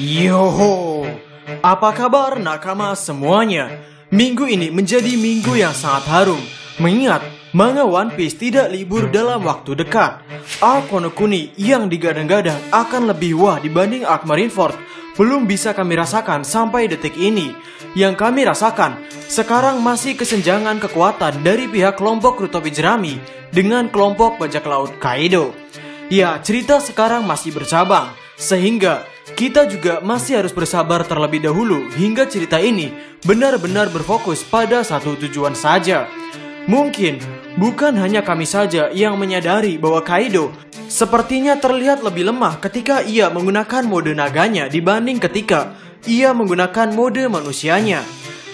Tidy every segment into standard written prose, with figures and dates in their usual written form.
Yoho, apa kabar nakama semuanya? Minggu ini menjadi minggu yang sangat harum, mengingat manga One Piece tidak libur dalam waktu dekat. Arc Wano Kuni yang digadang-gadang akan lebih wah dibanding Arc Marineford belum bisa kami rasakan sampai detik ini. Yang kami rasakan sekarang masih kesenjangan kekuatan dari pihak kelompok Krutobi Jerami dengan kelompok bajak laut Kaido. Ya, cerita sekarang masih bercabang, sehingga kita juga masih harus bersabar terlebih dahulu hingga cerita ini benar-benar berfokus pada satu tujuan saja. Mungkin bukan hanya kami saja yang menyadari bahwa Kaido sepertinya terlihat lebih lemah ketika ia menggunakan mode naganya dibanding ketika ia menggunakan mode manusianya.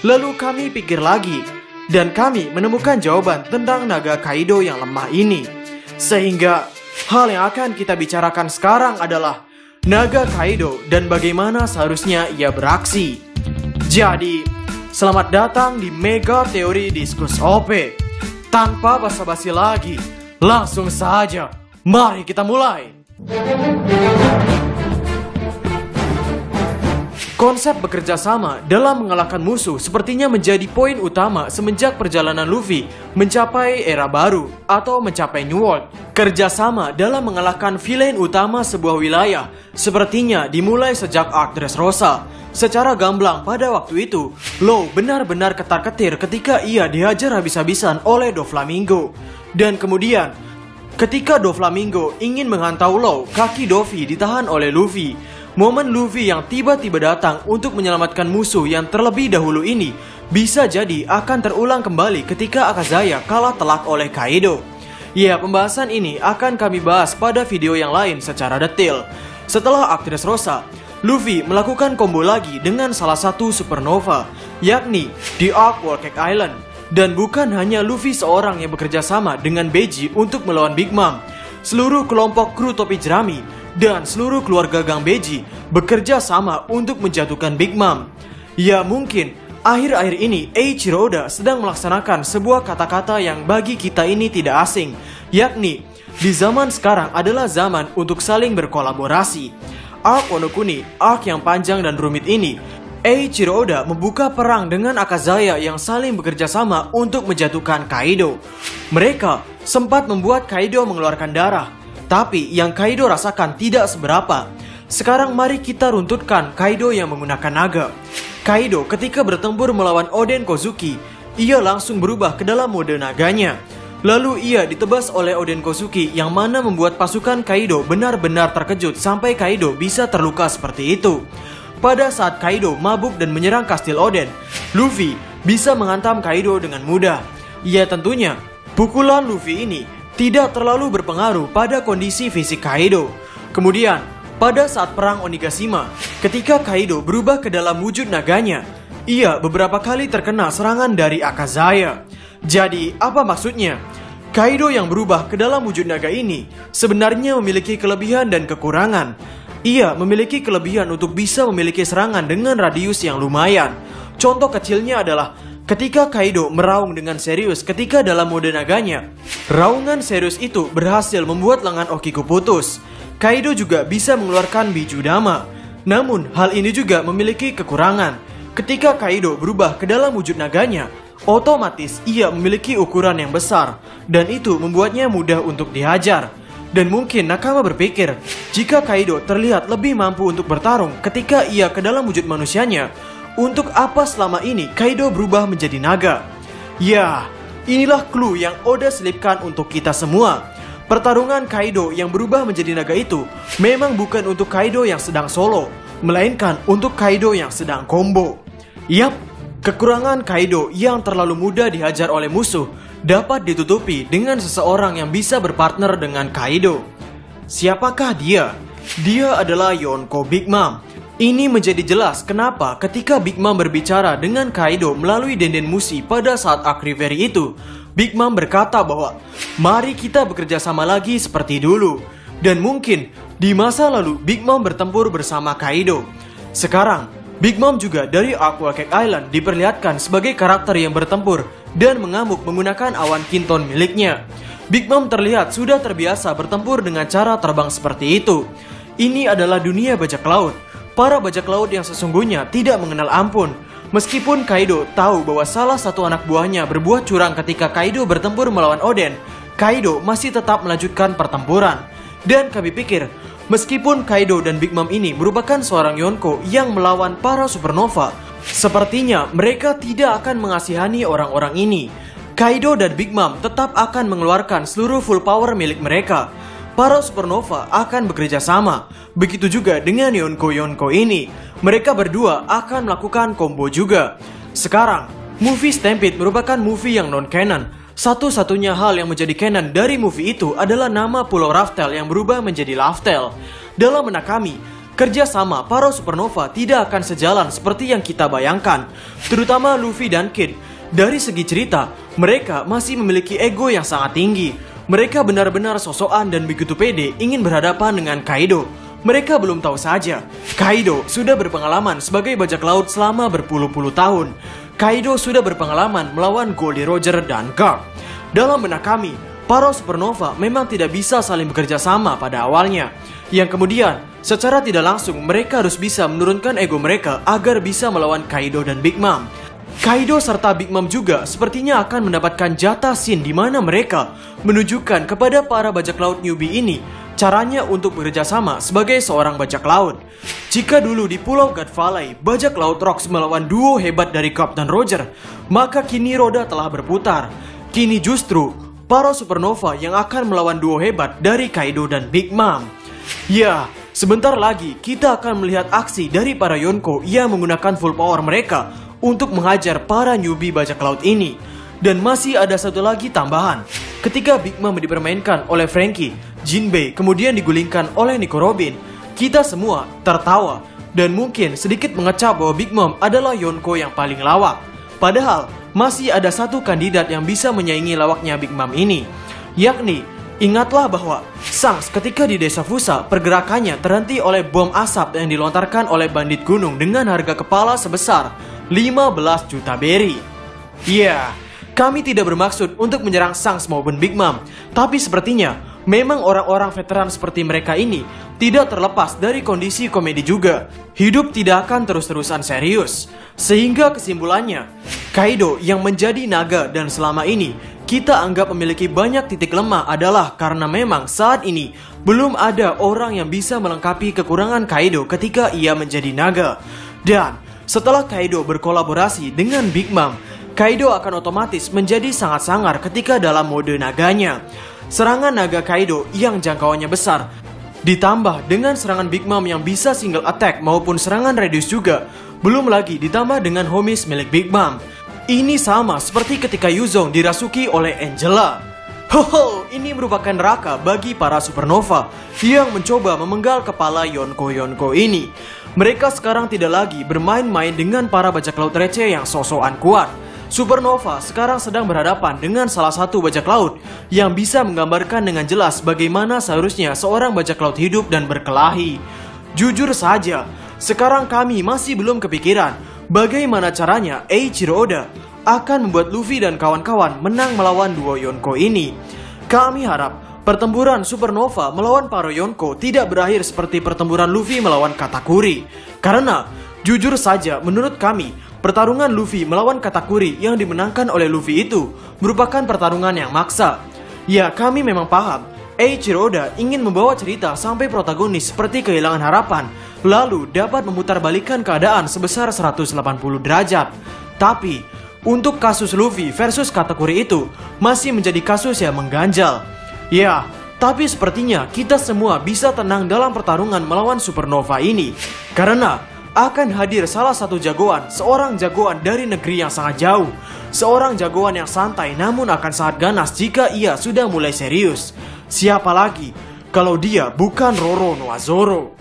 Lalu kami pikir lagi, dan kami menemukan jawaban tentang naga Kaido yang lemah ini. Sehingga hal yang akan kita bicarakan sekarang adalah naga Kaido dan bagaimana seharusnya ia beraksi. Jadi, selamat datang di Mega Teori Diskus OP. Tanpa basa-basi lagi, langsung saja, mari kita mulai. Konsep bekerja sama dalam mengalahkan musuh sepertinya menjadi poin utama semenjak perjalanan Luffy mencapai era baru atau mencapai New World. Kerjasama dalam mengalahkan villain utama sebuah wilayah sepertinya dimulai sejak Arc Dressrosa. Secara gamblang pada waktu itu, Law benar-benar ketar-ketir ketika ia dihajar habis-habisan oleh Doflamingo. Dan kemudian, ketika Doflamingo ingin menghantau Law, kaki Doffy ditahan oleh Luffy. Momen Luffy yang tiba-tiba datang untuk menyelamatkan musuh yang terlebih dahulu ini bisa jadi akan terulang kembali ketika Akazaya kalah telak oleh Kaido. Ya, pembahasan ini akan kami bahas pada video yang lain secara detail. Setelah Arc Dressrosa, Luffy melakukan combo lagi dengan salah satu supernova, yakni di Arc Whole Cake Island. Dan bukan hanya Luffy seorang yang bekerja sama dengan Beji untuk melawan Big Mom. Seluruh kelompok kru topi jerami dan seluruh keluarga Gang Beji bekerja sama untuk menjatuhkan Big Mom. Ya, mungkin akhir-akhir ini Eiichiro Oda sedang melaksanakan sebuah kata-kata yang bagi kita ini tidak asing, yakni di zaman sekarang adalah zaman untuk saling berkolaborasi. Arc Wano Kuni, arc yang panjang dan rumit ini, Eiichiro Oda membuka perang dengan Akazaya yang saling bekerja sama untuk menjatuhkan Kaido. Mereka sempat membuat Kaido mengeluarkan darah, tapi yang Kaido rasakan tidak seberapa. Sekarang mari kita runtutkan Kaido yang menggunakan naga. Kaido ketika bertempur melawan Oden Kozuki, ia langsung berubah ke dalam mode naganya. Lalu ia ditebas oleh Oden Kozuki yang mana membuat pasukan Kaido benar-benar terkejut sampai Kaido bisa terluka seperti itu. Pada saat Kaido mabuk dan menyerang kastil Oden, Luffy bisa menghantam Kaido dengan mudah. Ya, tentunya pukulan Luffy ini tidak terlalu berpengaruh pada kondisi fisik Kaido. Kemudian, pada saat perang Onigashima, ketika Kaido berubah ke dalam wujud naganya, ia beberapa kali terkena serangan dari Akazaya. Jadi, apa maksudnya? Kaido yang berubah ke dalam wujud naga ini sebenarnya memiliki kelebihan dan kekurangan. Ia memiliki kelebihan untuk bisa memiliki serangan dengan radius yang lumayan. Contoh kecilnya adalah ketika Kaido meraung dengan serius ketika dalam mode naganya, raungan serius itu berhasil membuat lengan Okiku putus. Kaido juga bisa mengeluarkan Biju Dama. Namun, hal ini juga memiliki kekurangan. Ketika Kaido berubah ke dalam wujud naganya, otomatis ia memiliki ukuran yang besar, dan itu membuatnya mudah untuk dihajar. Dan mungkin nakama berpikir, jika Kaido terlihat lebih mampu untuk bertarung ketika ia ke dalam wujud manusianya, untuk apa selama ini Kaido berubah menjadi naga? Ya, inilah clue yang Oda selipkan untuk kita semua. Pertarungan Kaido yang berubah menjadi naga itu memang bukan untuk Kaido yang sedang solo, melainkan untuk Kaido yang sedang combo. Yap, kekurangan Kaido yang terlalu mudah dihajar oleh musuh dapat ditutupi dengan seseorang yang bisa berpartner dengan Kaido. Siapakah dia? Dia adalah Yonko Big Mom. Ini menjadi jelas kenapa ketika Big Mom berbicara dengan Kaido melalui Denden Mushi pada saat Arc Reverie itu, Big Mom berkata bahwa mari kita bekerja sama lagi seperti dulu. Dan mungkin di masa lalu Big Mom bertempur bersama Kaido. Sekarang Big Mom juga dari Arc Whole Cake Island diperlihatkan sebagai karakter yang bertempur dan mengamuk menggunakan awan kinton miliknya. Big Mom terlihat sudah terbiasa bertempur dengan cara terbang seperti itu. Ini adalah dunia bajak laut. para bajak laut yang sesungguhnya tidak mengenal ampun. Meskipun Kaido tahu bahwa salah satu anak buahnya berbuat curang ketika Kaido bertempur melawan Oden, Kaido masih tetap melanjutkan pertempuran. Dan kami pikir, meskipun Kaido dan Big Mom ini merupakan seorang Yonko yang melawan para supernova, sepertinya mereka tidak akan mengasihani orang-orang ini. Kaido dan Big Mom tetap akan mengeluarkan seluruh full power milik mereka. Para supernova akan bekerja sama. Begitu juga dengan Yonko-Yonko ini. Mereka berdua akan melakukan combo juga. Sekarang, movie Stampede merupakan movie yang non-canon. Satu-satunya hal yang menjadi canon dari movie itu adalah nama Pulau Raftel yang berubah menjadi Laftel. Dalam benak kami, kerjasama para supernova tidak akan sejalan seperti yang kita bayangkan. Terutama Luffy dan Kid. Dari segi cerita, mereka masih memiliki ego yang sangat tinggi. Mereka benar-benar sosokan dan begitu pede ingin berhadapan dengan Kaido. Mereka belum tahu saja, Kaido sudah berpengalaman sebagai bajak laut selama berpuluh-puluh tahun. Kaido sudah berpengalaman melawan Goldie Roger dan Garp. Dalam benak kami, para supernova memang tidak bisa saling bekerja sama pada awalnya. Yang kemudian, secara tidak langsung mereka harus bisa menurunkan ego mereka agar bisa melawan Kaido dan Big Mom. Kaido serta Big Mom juga sepertinya akan mendapatkan jatah scene di mana mereka menunjukkan kepada para bajak laut newbie ini caranya untuk bekerja sama sebagai seorang bajak laut. Jika dulu di Pulau God Valley, bajak laut Rocks melawan duo hebat dari Garp dan Roger, maka kini roda telah berputar. Kini justru para supernova yang akan melawan duo hebat dari Kaido dan Big Mom. Ya, sebentar lagi kita akan melihat aksi dari para Yonko yang menggunakan full power mereka untuk menghajar para newbie bajak laut ini. Dan masih ada satu lagi tambahan. Ketika Big Mom dipermainkan oleh Franky, Jinbei kemudian digulingkan oleh Nico Robin, kita semua tertawa dan mungkin sedikit mengecap bahwa Big Mom adalah Yonko yang paling lawak. Padahal masih ada satu kandidat yang bisa menyaingi lawaknya Big Mom ini, yakni ingatlah bahwa Shanks ketika di desa Fusa pergerakannya terhenti oleh bom asap yang dilontarkan oleh bandit gunung dengan harga kepala sebesar 15 juta berry. Ya, kami tidak bermaksud untuk menyerang Shanks maupun Big Mom, tapi sepertinya memang orang-orang veteran seperti mereka ini tidak terlepas dari kondisi komedi juga. Hidup tidak akan terus-terusan serius. Sehingga kesimpulannya, Kaido yang menjadi naga dan selama ini kita anggap memiliki banyak titik lemah adalah karena memang saat ini belum ada orang yang bisa melengkapi kekurangan Kaido ketika ia menjadi naga. Dan setelah Kaido berkolaborasi dengan Big Mom, Kaido akan otomatis menjadi sangat sangar ketika dalam mode naganya. Serangan naga Kaido yang jangkauannya besar, ditambah dengan serangan Big Mom yang bisa single attack maupun serangan radius juga, belum lagi ditambah dengan homies milik Big Mom. Ini sama seperti ketika Yuzong dirasuki oleh Angela. Hoho, ini merupakan neraka bagi para supernova yang mencoba memenggal kepala Yonko-Yonko ini. Mereka sekarang tidak lagi bermain-main dengan para bajak laut receh yang sosokan kuat. Supernova sekarang sedang berhadapan dengan salah satu bajak laut yang bisa menggambarkan dengan jelas bagaimana seharusnya seorang bajak laut hidup dan berkelahi. Jujur saja, sekarang kami masih belum kepikiran bagaimana caranya Eiichiro Oda akan membuat Luffy dan kawan-kawan menang melawan duo Yonko ini. Kami harap pertempuran Supernova melawan para Yonko tidak berakhir seperti pertempuran Luffy melawan Katakuri. Karena, jujur saja menurut kami, pertarungan Luffy melawan Katakuri yang dimenangkan oleh Luffy itu merupakan pertarungan yang maksa. Ya, kami memang paham, Eiichiro Oda ingin membawa cerita sampai protagonis seperti kehilangan harapan, lalu dapat memutarbalikkan keadaan sebesar 180 derajat. Tapi, untuk kasus Luffy versus Katakuri itu masih menjadi kasus yang mengganjal. Ya, tapi sepertinya kita semua bisa tenang dalam pertarungan melawan Supernova ini. Karena akan hadir salah satu jagoan, seorang jagoan dari negeri yang sangat jauh. Seorang jagoan yang santai namun akan sangat ganas jika ia sudah mulai serius. Siapa lagi kalau dia bukan Roro Noa Zoro.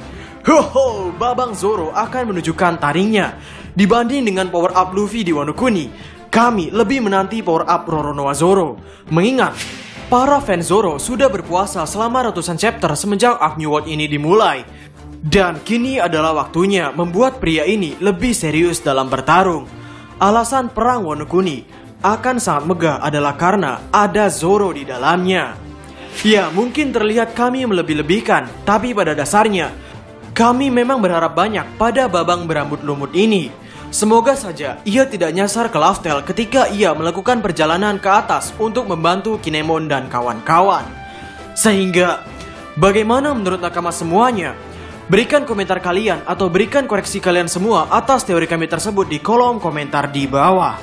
Hoho, Babang Zoro akan menunjukkan taringnya. Dibanding dengan power up Luffy di Wano Kuni, kami lebih menanti power up Roro Noa Zoro. Mengingat para fans Zoro sudah berpuasa selama ratusan chapter semenjak Arc New World ini dimulai. Dan kini adalah waktunya membuat pria ini lebih serius dalam bertarung. Alasan perang Wano Kuni akan sangat megah adalah karena ada Zoro di dalamnya. Ya, mungkin terlihat kami melebih-lebihkan, tapi pada dasarnya Kami memang berharap banyak pada babang berambut lumut ini. Semoga saja ia tidak nyasar ke Laftel ketika ia melakukan perjalanan ke atas untuk membantu Kinemon dan kawan-kawan. Sehingga, bagaimana menurut nakama semuanya? Berikan komentar kalian atau berikan koreksi kalian semua atas teori kami tersebut di kolom komentar di bawah.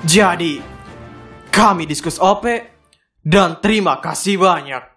Jadi, kami Diskus OP dan terima kasih banyak.